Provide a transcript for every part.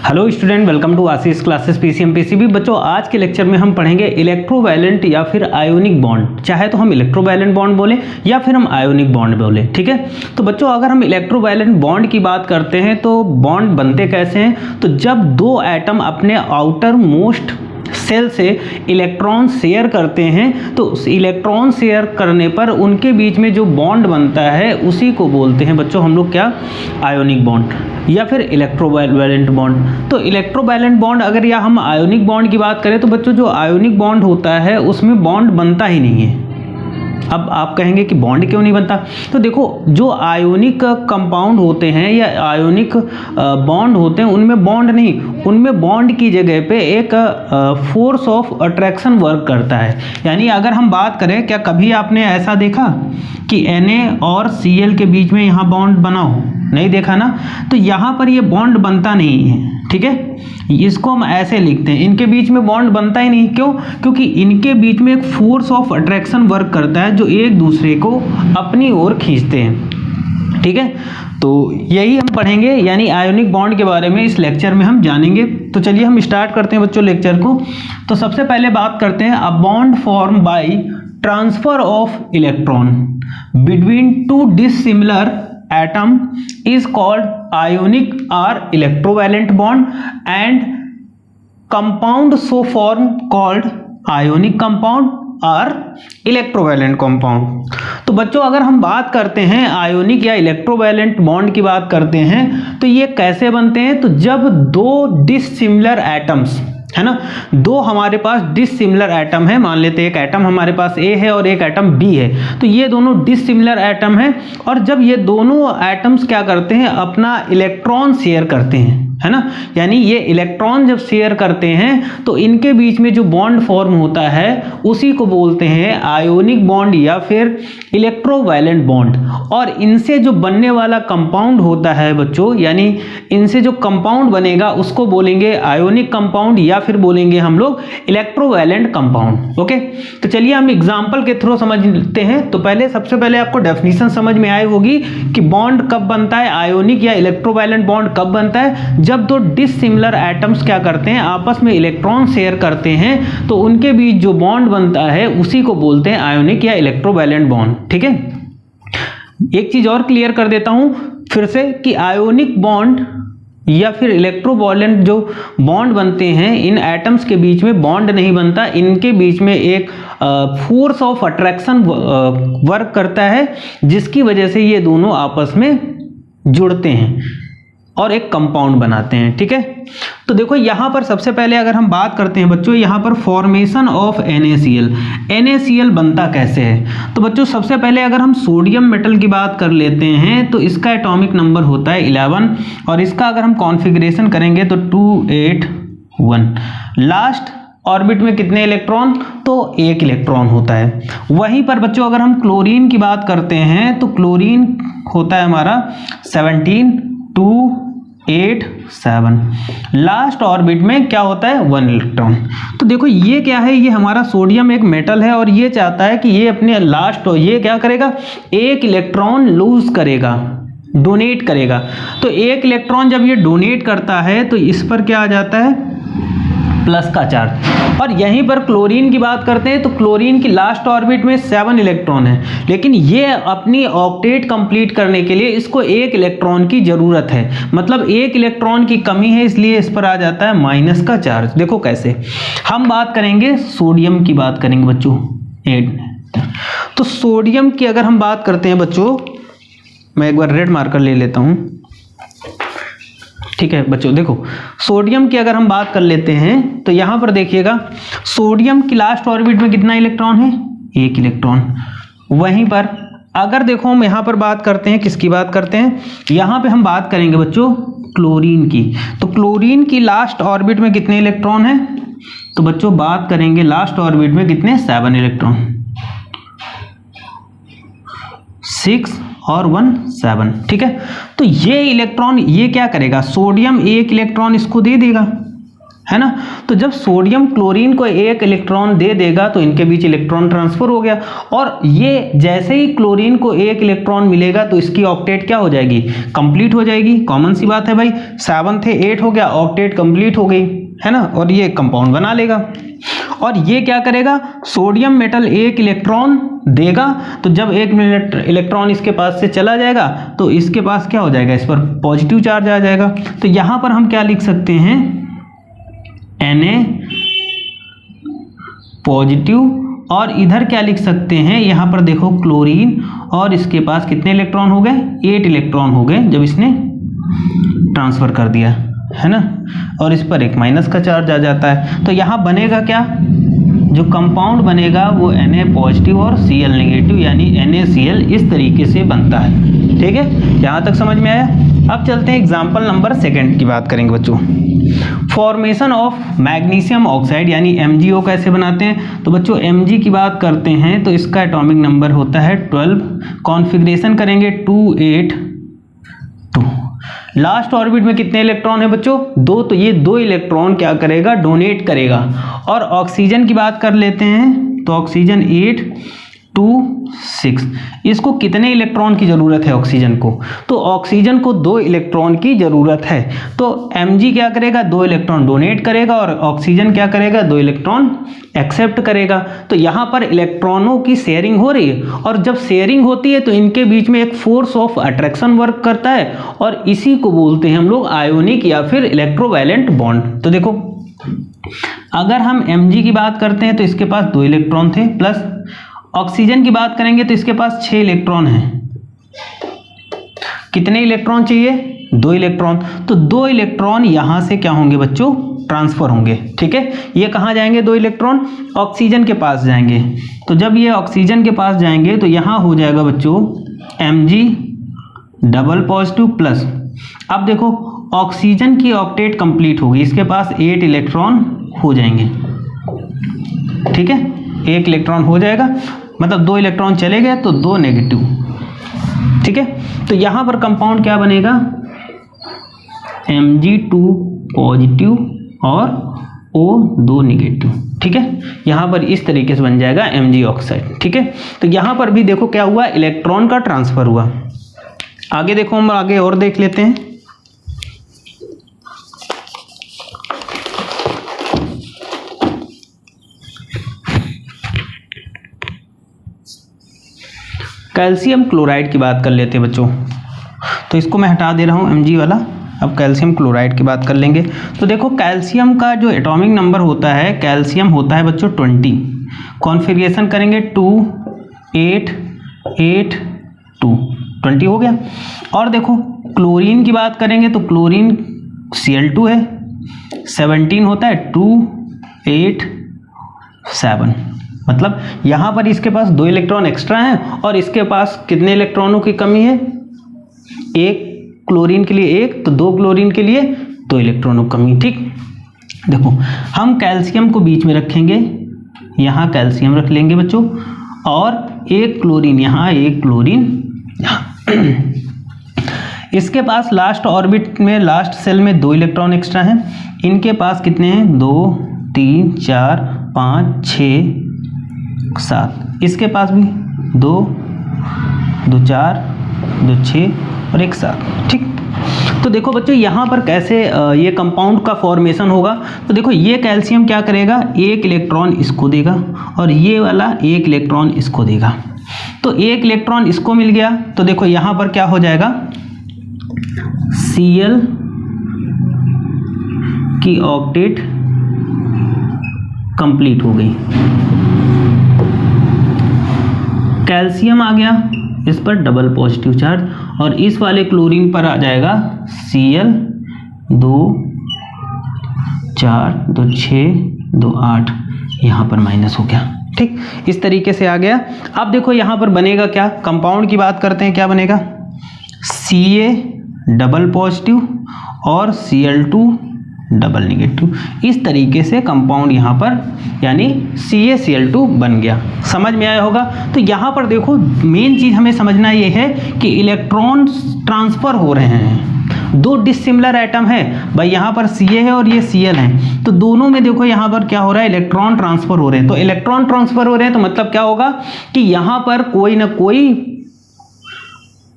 Hello student, welcome to Ashish classes PCM PCB. बच्चों, आज के लेक्चर में हम पढ़ेंगे इलेक्ट्रोवैलेंट या फिर आयोनिक बॉन्ड। चाहे तो हम इलेक्ट्रोवैलेंट बॉन्ड बोले या फिर हम आयोनिक बॉन्ड बोले, ठीक है। तो बच्चों, अगर हम इलेक्ट्रोवैलेंट बॉन्ड की बात करते हैं तो बॉन्ड बनते कैसे हैं? तो जब दो एटम अपने आउटर मोस्ट सेल से इलेक्ट्रॉन शेयर करते हैं तो इलेक्ट्रॉन शेयर करने पर उनके बीच में जो बॉन्ड बनता है उसी को बोलते हैं बच्चों हम लोग क्या? आयोनिक बॉन्ड या फिर इलेक्ट्रोवैलेंट बॉन्ड। तो इलेक्ट्रोवैलेंट बॉन्ड अगर या हम आयोनिक बॉन्ड की बात करें तो बच्चों जो आयोनिक बॉन्ड होता है उसमें बॉन्ड बनता ही नहीं है। अब आप कहेंगे कि बॉन्ड क्यों नहीं बनता? तो देखो, जो आयोनिक कंपाउंड होते हैं या आयोनिक बॉन्ड होते हैं उनमें बॉन्ड नहीं, उनमें बॉन्ड की जगह पे एक फोर्स ऑफ अट्रैक्शन वर्क करता है। यानी अगर हम बात करें, क्या कभी आपने ऐसा देखा कि Na और Cl के बीच में यहाँ बॉन्ड बना हो? नहीं देखा ना। तो यहाँ पर ये बॉन्ड बनता नहीं है, ठीक है। इसको हम ऐसे लिखते हैं, इनके बीच में बॉन्ड बनता ही नहीं। क्यों? क्योंकि इनके बीच में एक फोर्स ऑफ अट्रैक्शन वर्क करता है जो एक दूसरे को अपनी ओर खींचते हैं, ठीक है। तो यही हम पढ़ेंगे, यानी आयोनिक बॉन्ड के बारे में इस लेक्चर में हम जानेंगे। तो चलिए हम स्टार्ट करते हैं बच्चों लेक्चर को। तो सबसे पहले बात करते हैं, a bond form by transfer of electron between two dissimilar atom is called ionic or electrovalent bond and compound so form called ionic compound और इलेक्ट्रोवैलेंट कंपाउंड। तो बच्चों, अगर हम बात करते हैं आयोनिक या इलेक्ट्रोवैलेंट बॉन्ड की बात करते हैं तो ये कैसे बनते हैं? तो जब दो डिसिमिलर एटम्स है ना, दो हमारे पास डिसिमिलर एटम है, मान लेते हैं एक एटम हमारे पास A है और एक एटम B है, तो ये दोनों डिसिमिलर एटम है। और जब ये दोनों एटम्स क्या करते हैं? अपना इलेक्ट्रॉन शेयर करते हैं, है ना। यानी ये इलेक्ट्रॉन जब शेयर करते हैं तो इनके बीच में जो बॉन्ड फॉर्म होता है उसी को बोलते हैं आयोनिक बॉन्ड या फिर इलेक्ट्रोवैलेंट बॉन्ड। और इनसे जो बनने वाला कंपाउंड होता है बच्चों, यानी इनसे जो कंपाउंड बनेगा उसको बोलेंगे आयोनिक कंपाउंड या फिर बोलेंगे हम लोग इलेक्ट्रोवैलेंट कंपाउंड। ओके, तो चलिए हम एग्जांपल के थ्रू समझते हैं। तो सबसे पहले आपको डेफिनेशन समझ में आई होगी कि बॉन्ड कब बनता है, आयोनिक या इलेक्ट्रोवैलेंट बॉन्ड कब बनता है? जब दो डिसिमिलर एटम्स क्या करते हैं? आपस में इलेक्ट्रॉन शेयर करते हैं तो उनके बीच जो बॉन्ड बनता है उसी को बोलते हैं आयोनिक या इलेक्ट्रोवैलेंट बॉन्ड, ठीक है। एक चीज और क्लियर कर देता हूं फिर से कि आयोनिक बॉन्ड या फिर इलेक्ट्रोवैलेंट जो बॉन्ड बनते हैं, इन एटम्स के बीच में बॉन्ड नहीं बनता, इनके बीच में एक फोर्स ऑफ अट्रैक्शन वर्क करता है जिसकी वजह से ये दोनों आपस में जुड़ते हैं और एक कंपाउंड बनाते हैं, ठीक है। तो देखो, यहाँ पर सबसे पहले अगर हम बात करते हैं बच्चों, यहाँ पर फॉर्मेशन ऑफ NaCl। NaCl बनता कैसे है? तो बच्चों सबसे पहले अगर हम सोडियम मेटल की बात कर लेते हैं तो इसका एटॉमिक नंबर होता है 11 और इसका अगर हम कॉन्फ़िगरेशन करेंगे तो 281। लास्ट ऑर्बिट में कितने इलेक्ट्रॉन? तो एक इलेक्ट्रॉन होता है। वहीं पर बच्चों अगर हम क्लोरीन की बात करते हैं तो क्लोरीन होता है हमारा 17 2 8 7। लास्ट ऑर्बिट में क्या होता है? 1 इलेक्ट्रॉन। तो देखो ये क्या है, ये हमारा सोडियम एक मेटल है और ये चाहता है कि ये अपने ये क्या करेगा? एक इलेक्ट्रॉन लूज करेगा, डोनेट करेगा। तो एक इलेक्ट्रॉन जब ये डोनेट करता है तो इस पर क्या आ जाता है? प्लस का चार्ज। और यहीं पर क्लोरीन की बात करते हैं तो क्लोरीन की लास्ट ऑर्बिट में 7 इलेक्ट्रॉन है, लेकिन ये अपनी ऑक्टेट कंप्लीट करने के लिए इसको एक इलेक्ट्रॉन की जरूरत है, मतलब एक इलेक्ट्रॉन की कमी है, इसलिए इस पर आ जाता है माइनस का चार्ज। देखो कैसे। हम बात करेंगे सोडियम की, बात करेंगे बच्चों 8। तो सोडियम की अगर हम बात करते हैं बच्चों, मैं एक बार रेड मार्कर ले लेता हूं, ठीक है बच्चों। देखो सोडियम की अगर हम बात कर लेते हैं तो यहां पर देखिएगा, सोडियम की लास्ट ऑर्बिट में कितना इलेक्ट्रॉन है? एक इलेक्ट्रॉन। वहीं पर अगर देखो हम यहां पर बात करते हैं, किसकी बात करते हैं? यहां पे हम बात करेंगे बच्चों क्लोरीन की। तो क्लोरीन की लास्ट ऑर्बिट में कितने इलेक्ट्रॉन है? तो बच्चों बात करेंगे लास्ट ऑर्बिट में कितने? 7 इलेक्ट्रॉन। 6 और 1 7, ठीक है। तो ये इलेक्ट्रॉन ये क्या करेगा? सोडियम एक इलेक्ट्रॉन इसको दे देगा, है ना। तो जब सोडियम क्लोरीन को एक इलेक्ट्रॉन दे देगा तो इनके बीच इलेक्ट्रॉन ट्रांसफर हो गया, और ये जैसे ही क्लोरीन को एक इलेक्ट्रॉन मिलेगा तो इसकी ऑक्टेट क्या हो जाएगी, कंप्लीट हो जाएगी। कॉमन सी बात है भाई, 7 थे 8 हो गया, ऑक्टेट कंप्लीट हो गई, है ना, और ये कंपाउंड बना लेगा। और ये क्या करेगा, सोडियम मेटल एक इलेक्ट्रॉन देगा, तो जब एक इलेक्ट्रॉन इसके पास से चला जाएगा तो इसके पास क्या हो जाएगा, इस पर पॉजिटिव चार्ज आ जाएगा। तो यहां पर हम क्या लिख सकते हैं, Na पॉजिटिव, और इधर क्या लिख सकते हैं, यहां पर देखो क्लोरीन, और इसके पास कितने इलेक्ट्रॉन हो गए, 8 इलेक्ट्रॉन हो गए जब इसने ट्रांसफर कर दिया, है ना, और इस पर एक माइनस का चार्ज आ जाता है। तो यहाँ बनेगा क्या, जो कंपाउंड बनेगा वो Na पॉजिटिव और Cl नेगेटिव, यानी NaCl इस तरीके से बनता है। ठीक है, यहाँ तक समझ में आया। अब चलते हैं एग्जाम्पल नंबर 2 की बात करेंगे बच्चों। फॉर्मेशन ऑफ मैग्नीशियम ऑक्साइड यानी MgO कैसे बनाते हैं। तो बच्चों Mg की बात करते हैं तो इसका एटॉमिक नंबर होता है 12, कॉन्फ़िगरेशन करेंगे 282। लास्ट ऑर्बिट में कितने इलेक्ट्रॉन है बच्चों, 2, तो ये 2 इलेक्ट्रॉन क्या करेगा, डोनेट करेगा। और ऑक्सीजन की बात कर लेते हैं तो ऑक्सीजन 8 2 6, इसको कितने इलेक्ट्रॉन की ज़रूरत है ऑक्सीजन को, तो ऑक्सीजन को 2 इलेक्ट्रॉन की ज़रूरत है। तो Mg क्या करेगा, 2 इलेक्ट्रॉन डोनेट करेगा, और ऑक्सीजन क्या करेगा, 2 इलेक्ट्रॉन एक्सेप्ट करेगा। तो यहाँ पर इलेक्ट्रॉनों की शेयरिंग हो रही है, और जब शेयरिंग होती है तो इनके बीच में एक फोर्स ऑफ अट्रैक्शन वर्क करता है, और इसी को बोलते हैं हम लोग आयोनिक या फिर इलेक्ट्रोवैलेंट बॉन्ड। तो देखो अगर हम Mg की बात करते हैं तो इसके पास 2 इलेक्ट्रॉन थे, प्लस ऑक्सीजन की बात करेंगे तो इसके पास 6 इलेक्ट्रॉन हैं। कितने इलेक्ट्रॉन चाहिए, 2 इलेक्ट्रॉन। तो 2 इलेक्ट्रॉन यहां से क्या होंगे बच्चों, ट्रांसफर होंगे। ठीक है, ये कहां जाएंगे, 2 इलेक्ट्रॉन ऑक्सीजन के पास जाएंगे। तो जब ये ऑक्सीजन के पास जाएंगे तो यहां हो जाएगा बच्चों Mg डबल पॉजिटिव प्लस। अब देखो ऑक्सीजन की ऑक्टेट कंप्लीट होगी, इसके पास 8 इलेक्ट्रॉन हो जाएंगे। ठीक है, 1 इलेक्ट्रॉन हो जाएगा, मतलब 2 इलेक्ट्रॉन चले गए तो 2 नेगेटिव। ठीक है, तो यहां पर कंपाउंड क्या बनेगा, Mg2 पॉजिटिव और O2 नेगेटिव। ठीक है, यहां पर इस तरीके से बन जाएगा Mg ऑक्साइड। ठीक है, तो यहां पर भी देखो क्या हुआ, इलेक्ट्रॉन का ट्रांसफर हुआ। आगे देखो, हम आगे और देख लेते हैं। कैल्शियम क्लोराइड की बात कर लेते हैं बच्चों। तो इसको मैं हटा दे रहा हूँ Mg वाला, अब कैल्शियम क्लोराइड की बात कर लेंगे। तो देखो कैल्शियम का जो एटॉमिक नंबर होता है, कैल्शियम होता है बच्चों 20। कॉन्फ़िगरेशन करेंगे 2 8 8 2, 20 हो गया। और देखो क्लोरीन की बात करेंगे तो क्लोरीन Cl2 है, 17 होता है 2 8 7, मतलब यहाँ पर इसके पास 2 इलेक्ट्रॉन एक्स्ट्रा हैं, और इसके पास कितने इलेक्ट्रॉनों की कमी है, 1 क्लोरीन के लिए 1, तो 2 क्लोरीन के लिए 2 इलेक्ट्रॉनों की कमी। ठीक, देखो हम कैल्शियम को बीच में रखेंगे, यहाँ कैल्शियम रख लेंगे बच्चों, और 1 क्लोरीन यहाँ, 1 क्लोरीन यहाँ। इसके पास लास्ट ऑर्बिट में, लास्ट सेल में 2 इलेक्ट्रॉन एक्स्ट्रा हैं, इनके पास कितने हैं, 2 3 4 5 6 7, इसके पास भी 2 2 4 2 6 और 1 7। ठीक, तो देखो बच्चों यहाँ पर कैसे ये कंपाउंड का फॉर्मेशन होगा। तो देखो ये कैल्शियम क्या करेगा, 1 इलेक्ट्रॉन इसको देगा, और ये वाला 1 इलेक्ट्रॉन इसको देगा। तो 1 इलेक्ट्रॉन इसको मिल गया, तो देखो यहाँ पर क्या हो जाएगा, Cl की ऑक्टेट कंप्लीट हो गई। कैल्शियम आ गया, इस पर डबल पॉजिटिव चार्ज, और इस वाले क्लोरीन पर आ जाएगा Cl 2 4 2 6 2 8, यहाँ पर माइनस हो गया। ठीक, इस तरीके से आ गया। अब देखो यहाँ पर बनेगा क्या, कंपाउंड की बात करते हैं, क्या बनेगा, Ca डबल पॉजिटिव और Cl2 डबल नेगेटिव। इस तरीके से कंपाउंड यहाँ पर यानी CaCl2 बन गया। समझ में आया होगा। तो यहाँ पर देखो मेन चीज़ हमें समझना ये है कि इलेक्ट्रॉन ट्रांसफ़र हो रहे हैं, दो डिसिमिलर एटम है भाई, यहाँ पर Ca है और ये Cl है, तो दोनों में देखो यहाँ पर क्या हो रहा है, इलेक्ट्रॉन ट्रांसफर हो रहे हैं। तो इलेक्ट्रॉन ट्रांसफर हो रहे हैं तो मतलब क्या होगा कि यहाँ पर कोई ना कोई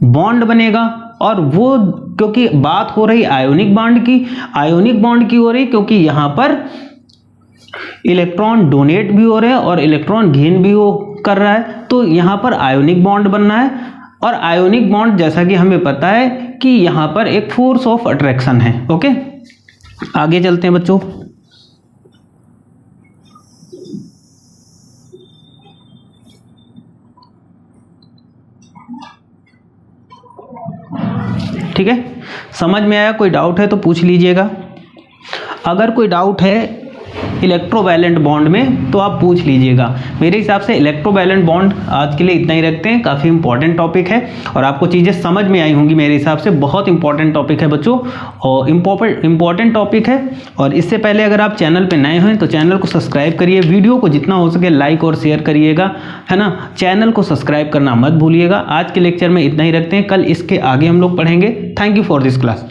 बॉन्ड बनेगा, और वो क्योंकि बात हो रही आयोनिक बॉन्ड की, आयोनिक बॉन्ड की हो रही क्योंकि यहाँ पर इलेक्ट्रॉन डोनेट भी हो रहे हैं और इलेक्ट्रॉन गेन भी हो कर रहा है, तो यहाँ पर आयोनिक बॉन्ड बनना है। और आयोनिक बॉन्ड जैसा कि हमें पता है कि यहाँ पर एक फोर्स ऑफ अट्रैक्शन है। ओके, आगे चलते हैं बच्चों। ठीक है, समझ में आया? कोई डाउट है तो पूछ लीजिएगा। अगर कोई डाउट है इलेक्ट्रोवैलेंट बॉन्ड में तो आप पूछ लीजिएगा। मेरे हिसाब से इलेक्ट्रोवैलेंट बॉन्ड आज के लिए इतना ही रखते हैं, काफ़ी इंपॉर्टेंट टॉपिक है और आपको चीज़ें समझ में आई होंगी। मेरे हिसाब से बहुत इंपॉर्टेंट टॉपिक है बच्चों, और इंपॉर्टेंट टॉपिक है। और इससे पहले अगर आप चैनल पे नए हैं तो चैनल को सब्सक्राइब करिए, वीडियो को जितना हो सके लाइक और शेयर करिएगा, है ना। चैनल को सब्सक्राइब करना मत भूलिएगा। आज के लेक्चर में इतना ही रखते हैं, कल इसके आगे हम लोग पढ़ेंगे। Thank you for this class.